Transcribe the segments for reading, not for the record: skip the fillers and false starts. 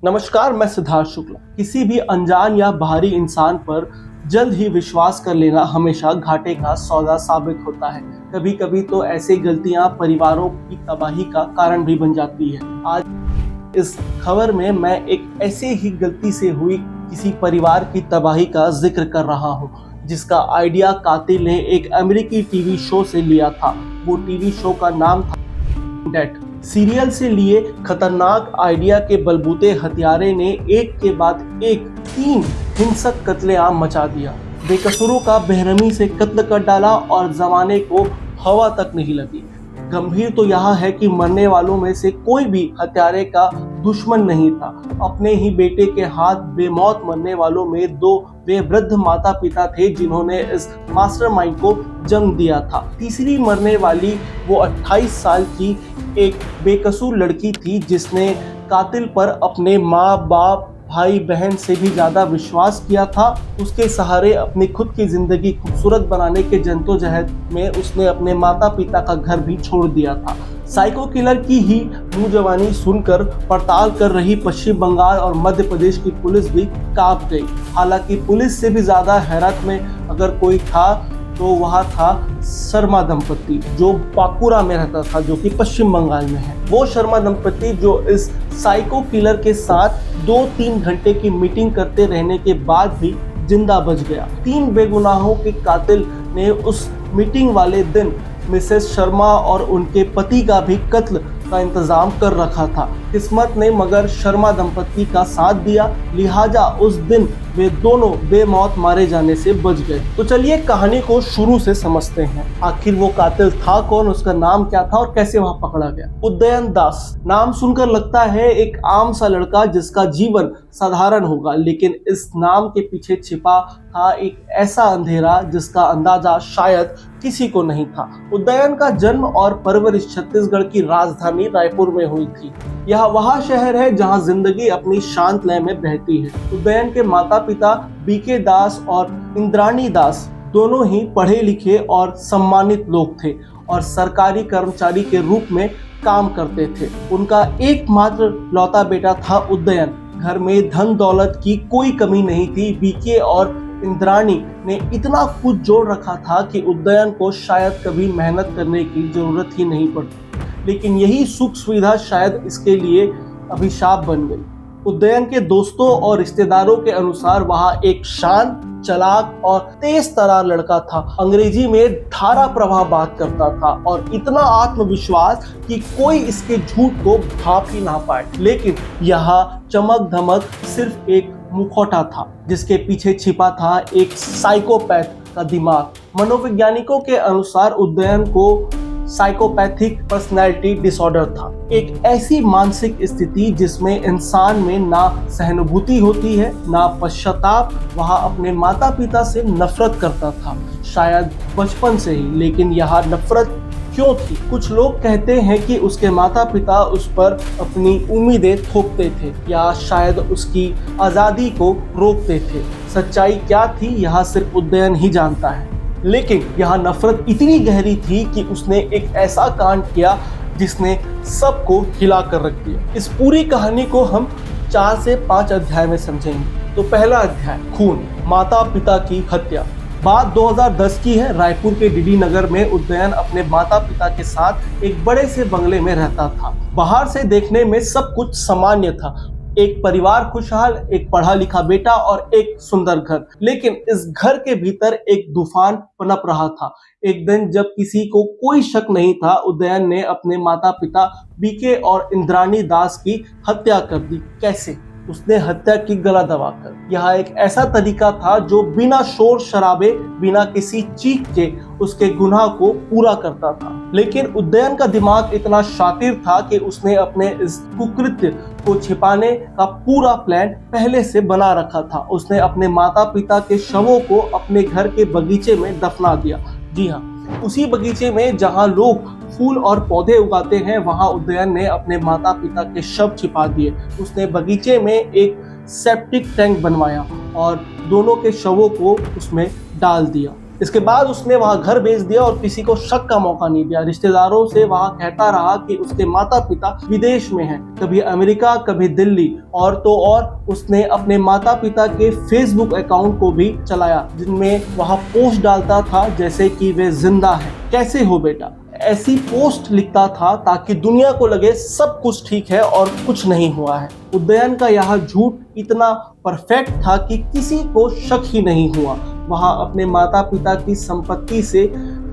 नमस्कार, मैं सिद्धार्थ शुक्ला। किसी भी अनजान या बाहरी इंसान पर जल्द ही विश्वास कर लेना हमेशा घाटे का सौदा साबित होता है। कभी कभी तो ऐसी गलतियां परिवारों की तबाही का कारण भी बन जाती है। आज इस खबर में मैं एक ऐसे ही गलती से हुई किसी परिवार की तबाही का जिक्र कर रहा हूँ, जिसका आइडिया कातिल ने एक अमेरिकी टीवी शो से लिया था। वो टीवी शो का नाम था डेट। सीरियल से लिए खतरनाक आइडिया के बलबूते हत्यारे ने एक के बाद एक 3 हिंसक कत्लेआम मचा दिया। बेकसूरों का बेरहमी से कत्ल कर डाला और जमाने को हवा तक नहीं लगी। गंभीर तो यह है कि मरने वालों में से कोई भी हत्यारे का दुश्मन नहीं था। अपने ही बेटे के हाथ बेमौत मरने वालों में 2 वे वृद्ध माता पिता थे जिन्होंने इस मास्टरमाइंड को जन्म दिया था। तीसरी मरने वाली वो 28 साल की एक बेकसूर लड़की थी जिसने कातिल पर अपने माँ बाप भाई बहन से भी ज्यादा विश्वास किया था। उसके सहारे अपनी खुद की जिंदगी खूबसूरत बनाने के जद्दोजहद में उसने अपने माता पिता का घर भी छोड़ दिया था। साइको किलर की ही मुंह जवानी सुनकर पड़ताल कर रही पश्चिम बंगाल और मध्य प्रदेश की पुलिस भी कांप गई। हालांकि पुलिस से भी ज्यादा हैरत में अगर कोई था तो वह था शर्मा दंपति, जो बांकुरा में रहता था, जो कि पश्चिम बंगाल में है। वो शर्मा दंपति जो इस साइको किलर के साथ 2-3 घंटे की मीटिंग करते रहने के बाद भी जिंदा बच गया। 3 बेगुनाहों के कातिल ने उस मीटिंग वाले दिन मिसेस शर्मा और उनके पति का भी कत्ल का इंतजाम कर रखा था। किस्मत ने मगर शर्मा दंपति का साथ दिया, लिहाजा उस दिन वे दोनों बेमौत मारे जाने से बच गए। तो चलिए कहानी को शुरू से समझते हैं। आखिर वो कातिल था कौन, उसका नाम क्या था और कैसे वहां पकड़ा गया। उदयन दास नाम सुनकर लगता है एक आम सा लड़का जिसका जीवन साधारण होगा, लेकिन इस नाम के पीछे छिपा था एक ऐसा अंधेरा जिसका अंदाजा शायद किसी को नहीं था। उदयन का जन्म और परवरिश छत्तीसगढ़ की राजधानी रायपुर में हुई थी। यह वह शहर है जहां जिंदगी अपनी शांत लय में बहती है। उदयन के माता पिता बीके दास और इंद्राणी दास दोनों ही पढ़े लिखे और सम्मानित लोग थे और सरकारी कर्मचारी के रूप में काम करते थे। उनका एकमात्र लौता बेटा था उदयन। घर में धन दौलत की कोई कमी नहीं थी। बीके और इंद्राणी ने इतना कुछ जोड़ रखा था कि उदयन को शायद कभी मेहनत करने की जरूरत ही नहीं पड़ती, लेकिन यही सुख सुविधा शायद इसके लिए अभिशाप बन गई। उदयन के दोस्तों और रिश्तेदारों के अनुसार वह एक शांत, चालाक और तेज तरार लड़का था। अंग्रेजी में धारा प्रवाह बात करता था और इतना आत्मविश्वास कि कोई इसके झूठ को भाप ही ना पाए। लेकिन यह चमक धमक सिर्फ एक मुखौटा था जिसके पीछे छिपा था एक साइकोपैथ का दिमाग। मनोवैज्ञानिकों के अनुसार उदयन को साइकोपैथिक पर्सनैलिटी डिसऑर्डर था, एक ऐसी मानसिक स्थिति जिसमें इंसान में ना सहानुभूति होती है ना पश्चाताप। वह अपने माता पिता से नफरत करता था, शायद बचपन से ही। लेकिन यह नफरत क्यों थी? कुछ लोग कहते हैं कि उसके माता पिता उस पर अपनी उम्मीदें थोपते थे या शायद उसकी आज़ादी को रोकते थे। सच्चाई क्या थी यह सिर्फ उदयन ही जानता है, लेकिन यह नफरत इतनी गहरी थी कि उसने एक ऐसा कांड किया जिसने सबको हिला कर रख दिया। इस पूरी कहानी को हम 4 से 5 अध्याय में समझेंगे। तो पहला अध्याय, खून, माता पिता की हत्या। बात 2010 की है। रायपुर के डीडी नगर में उदयन अपने माता पिता के साथ एक बड़े से बंगले में रहता था। बाहर से देखने में सब कुछ सामान्य था, एक परिवार खुशहाल, एक पढ़ा लिखा बेटा और एक सुंदर घर। लेकिन इस घर के भीतर एक तूफान पनप रहा था। एक दिन जब किसी को कोई शक नहीं था, उदयन ने अपने माता पिता बीके और इंद्राणी दास की हत्या कर दी। कैसे? उसने हत्या की गला दबाकर। यह एक ऐसा तरीका था जो बिना शोर शराबे, बिना किसी चीख के उसके गुनाह को पूरा करता था। लेकिन उदयन का दिमाग इतना शातिर था कि उसने अपने इस कुकृत्य को छिपाने का पूरा प्लान पहले से बना रखा था। उसने अपने माता पिता के शवों को अपने घर के बगीचे में दफना दिया। जी हाँ, उसी बगीचे में जहां लोग फूल और पौधे उगाते हैं, वहां उदयन ने अपने माता पिता के शव छिपा दिए। उसने बगीचे में एक सेप्टिक टैंक बनवाया और दोनों के शवों को उसमें डाल दिया। इसके बाद उसने वहां घर बेच दिया और किसी को शक का मौका नहीं दिया। रिश्तेदारों से वहां कहता रहा कि उसके माता पिता विदेश में हैं, कभी अमेरिका कभी दिल्ली, और तो और उसने अपने माता पिता के फेसबुक अकाउंट को भी चलाया जिनमें वहां पोस्ट डालता था जैसे कि वे जिंदा है, कैसे हो बेटा, ऐसी पोस्ट लिखता था ताकि दुनिया को लगे सब कुछ ठीक है और कुछ नहीं हुआ है। उदयन का यह झूठ इतना परफेक्ट था कि किसी को शक ही नहीं हुआ। वहां अपने माता पिता की संपत्ति से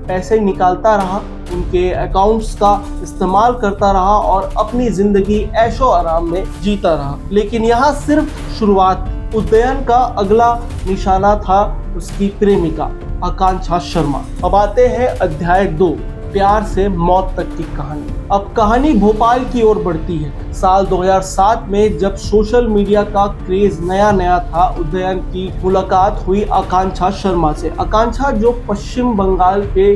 पैसे निकालता रहा, उनके अकाउंट्स का इस्तेमाल करता रहा और अपनी जिंदगी ऐशो आराम में जीता रहा। लेकिन यह सिर्फ शुरुआत। उदयन का अगला निशाना था उसकी प्रेमिका आकांक्षा शर्मा। अब आते हैं अध्याय 2, प्यार से मौत तक की कहानी। अब कहानी भोपाल की ओर बढ़ती है। साल 2007 में जब सोशल मीडिया का क्रेज नया नया था, उदयन की मुलाकात हुई आकांक्षा शर्मा से। आकांक्षा जो पश्चिम बंगाल के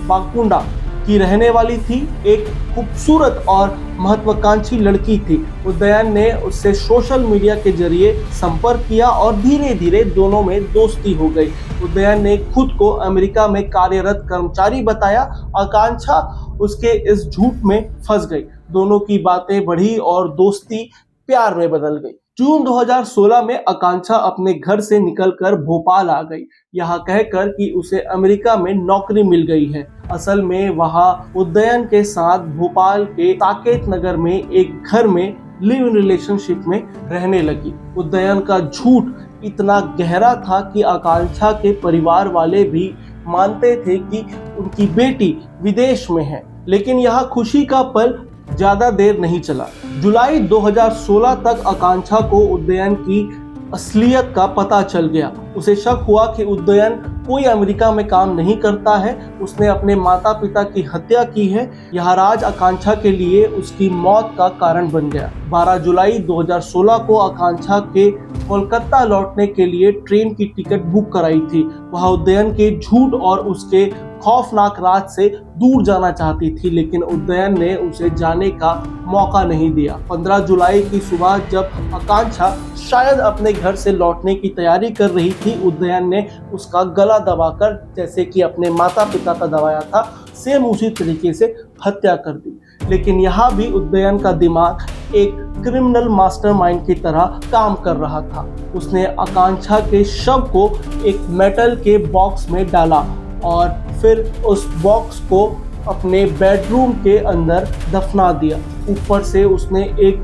बाकुंडा की रहने वाली थी, एक खूबसूरत और महत्वाकांक्षी लड़की थी। उदयन ने उससे सोशल मीडिया के जरिए संपर्क किया और धीरे धीरे दोनों में दोस्ती हो गई। उदयन ने खुद को अमेरिका में कार्यरत कर्मचारी बताया। आकांक्षा उसके इस झूठ में फंस गई। दोनों की बातें बढ़ी और दोस्ती प्यार में बदल गई। जून 2016 में आकांक्षा अपने घर से निकलकर भोपाल आ गई, यहाँ कहकर कि उसे अमेरिका में नौकरी मिल गई है। असल में वहाँ उदयन के साथ भोपाल के साकेत नगर में एक घर में लिव इन रिलेशनशिप में रहने लगी। उदयन का झूठ इतना गहरा था कि आकांक्षा के परिवार वाले भी मानते थे कि उनकी बेटी विदेश में है। लेकिन यह खुशी का पल ज्यादा देर नहीं चला। जुलाई 2016 तक आकांक्षा को उदयन की असलियत का पता चल गया। उसे शक हुआ कि उदयन कोई अमेरिका में काम नहीं करता है, उसने अपने माता पिता की हत्या की है। यह राज आकांक्षा के लिए उसकी मौत का कारण बन गया। 12 जुलाई 2016 को आकांक्षा के कोलकाता लौटने के लिए ट्रेन की टिकट बुक कराई थी। वह उदयन के झूठ और उसके खौफनाक राज से दूर जाना चाहती थी, लेकिन उदयन ने उसे जाने का मौका नहीं दिया। 15 जुलाई की सुबह जब आकांक्षा शायद अपने घर से लौटने की तैयारी कर रही थी, उदयन ने उसका गला दबाकर, जैसे कि अपने माता पिता का दबाया था, सेम उसी तरीके से हत्या कर दी। लेकिन यहाँ भी उदयन का दिमाग एक क्रिमिनल मास्टरमाइंड की तरह काम कर रहा था। उसने आकांक्षा के शव को एक मेटल के बॉक्स में डाला और फिर उस बॉक्स को अपने बेडरूम के अंदर दफना दिया। ऊपर से उसने एक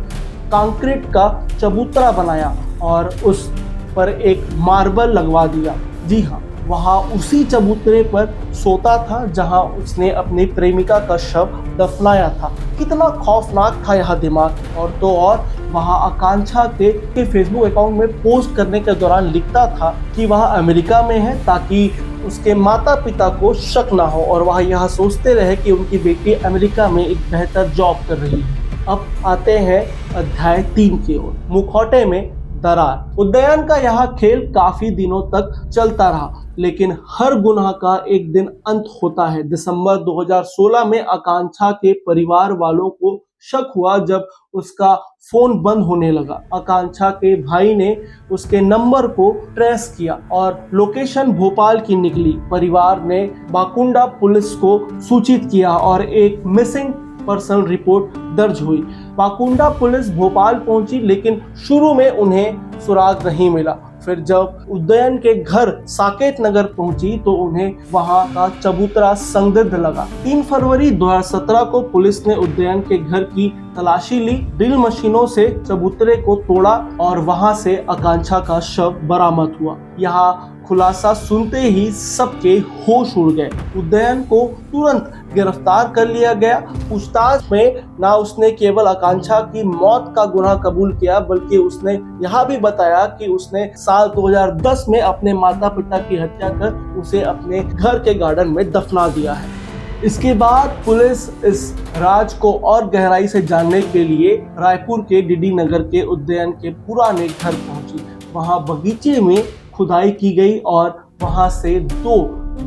कंक्रीट का चबूतरा बनाया और उस पर एक मार्बल लगवा दिया। जी हाँ, वहाँ उसी चबूतरे पर सोता था जहाँ उसने अपनी प्रेमिका का शव दफनाया था। कितना खौफनाक था यह दिमाग। और तो और वहाँ आकांक्षा के फेसबुक अकाउंट में पोस्ट करने के दौरान लिखता था कि वह अमेरिका में है ताकि उसके माता पिता को शक ना हो और वह यह सोचते रहे कि उनकी बेटी अमेरिका में एक बेहतर जॉब कर रही है। अब आते हैं अध्याय 3 की ओर, मुखौटे में दरार। उदयन का यह खेल काफी दिनों तक चलता रहा, लेकिन हर गुनाह का एक दिन अंत होता है। दिसंबर 2016 में आकांक्षा के परिवार वालों को शक हुआ जब उसका फोन बंद होने लगा। आकांक्षा के भाई ने उसके नंबर को ट्रेस किया और लोकेशन भोपाल की निकली। परिवार ने बाकुंडा पुलिस को सूचित किया और एक मिसिंग पर्सन रिपोर्ट दर्ज हुई। बाकुंडा पुलिस भोपाल पहुंची, लेकिन शुरू में उन्हें सुराग नहीं मिला। फिर जब उदयन के घर साकेत नगर पहुंची तो उन्हें वहां का चबूतरा संदिग्ध लगा। 3 फरवरी 2017 को पुलिस ने उदयन के घर की तलाशी ली। ड्रिल मशीनों से चबूतरे को तोड़ा और वहां से आकांक्षा का शव बरामद हुआ। यहाँ खुलासा सुनते ही सबके होश उड़ गए। उदयन को तुरंत गिरफ्तार कर लिया गया। पूछताछ में ना उसने केवल आकांक्षा की मौत का गुनाह कबूल किया, बल्कि उसने यह भी बताया कि उसने साल 2010 में अपने माता पिता की हत्या कर उसे अपने घर के गार्डन में दफना दिया है। इसके बाद पुलिस इस राज को और गहराई से जानने के लिए रायपुर के डीडी नगर के उदयन के पुराने घर पहुंची। वहां बगीचे में खुदाई की गई और वहां से 2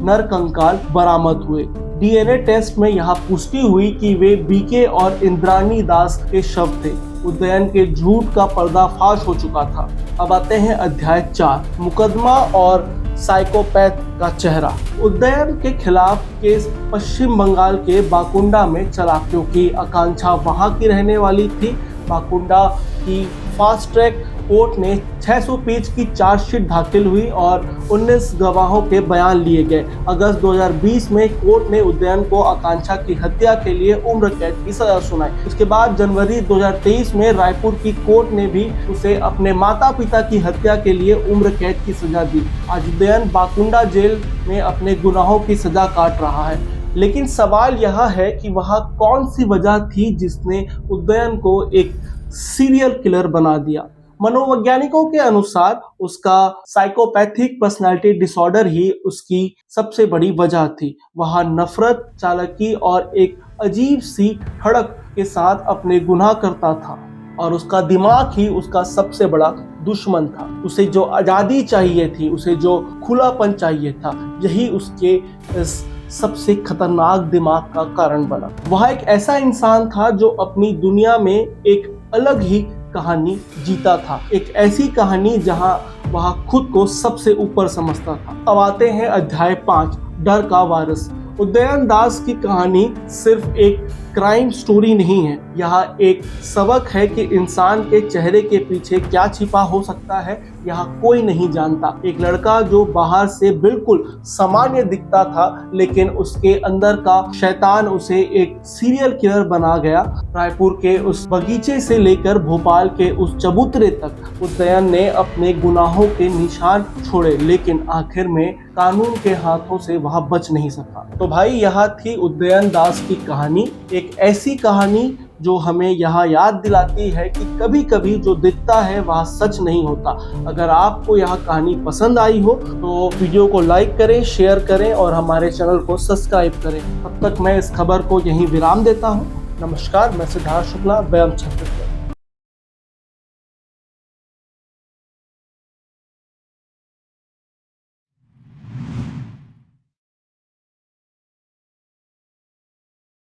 नरकंकाल बरामद हुए। डीएनए टेस्ट में यह पुष्टि हुई कि वे बीके और इंद्राणी दास के शव थे। उदयन के झूठ का पर्दाफाश हो चुका था। अब आते हैं अध्याय 4, मुकदमा और साइकोपैथ का चेहरा। उदयन के खिलाफ केस पश्चिम बंगाल के बाकुंडा में चला, क्योंकि आकांक्षा वहां की रहने वाली थी। बाकुंडा की फास्ट ट्रैक कोर्ट ने 600 पेज की चार्जशीट दाखिल हुई और 19 गवाहों के बयान लिए गए। अगस्त 2020 में कोर्ट ने उदयन को आकांक्षा की हत्या के लिए उम्र कैद की सजा सुनाई। उसके बाद जनवरी 2023 में रायपुर की कोर्ट ने भी उसे अपने माता पिता की हत्या के लिए उम्र कैद की सजा दी। आज उदयन बाकुंडा जेल में अपने गुनाहों की सजा काट रहा है। लेकिन सवाल यह है कि वह कौन सी वजह थी जिसने उदयन को एक सीरियल किलर बना दिया। मनोवैज्ञानिकों के अनुसार उसका साइकोपैथिक पर्सनालिटी डिसऑर्डर ही उसकी सबसे बड़ी वजह थी। वह नफरत, चालाकी और एक अजीब सी धड़क के साथ अपने गुनाह करता था और उसका दिमाग ही उसका सबसे बड़ा दुश्मन था। उसे जो आज़ादी चाहिए थी, उसे जो खुलापन चाहिए था, यही उसके इस सबसे खतरनाक दिमाग का कारण बना। वह एक ऐसा इंसान था जो अपनी दुनिया में एक अलग ही कहानी जीता था, एक ऐसी कहानी जहां वह खुद को सबसे ऊपर समझता था। अब आते हैं अध्याय 5, डर का वारिस। उदयन दास की कहानी सिर्फ एक क्राइम स्टोरी नहीं है, यह एक सबक है कि इंसान के चेहरे के पीछे क्या छिपा हो सकता है, यह कोई नहीं जानता। एक लड़का जो बाहर से बिल्कुल सामान्य दिखता था, लेकिन उसके अंदर का शैतान उसे एक सीरियल किलर बना गया। रायपुर के उस बगीचे से लेकर भोपाल के उस चबूतरे तक उदयन ने अपने गुनाहों के निशान छोड़े, लेकिन आखिर में कानून के हाथों से वह बच नहीं सका। तो भाई, यह थी उदयन दास की कहानी, एक ऐसी कहानी जो हमें यहाँ याद दिलाती है कि कभी कभी जो दिखता है वह सच नहीं होता। अगर आपको यह कहानी पसंद आई हो तो वीडियो को लाइक करें, शेयर करें और हमारे चैनल को सब्सक्राइब करें। तब तक मैं इस खबर को यहीं विराम देता हूँ। नमस्कार, मैं सिद्धार्थ शुक्ला, व्यायाम छत्र।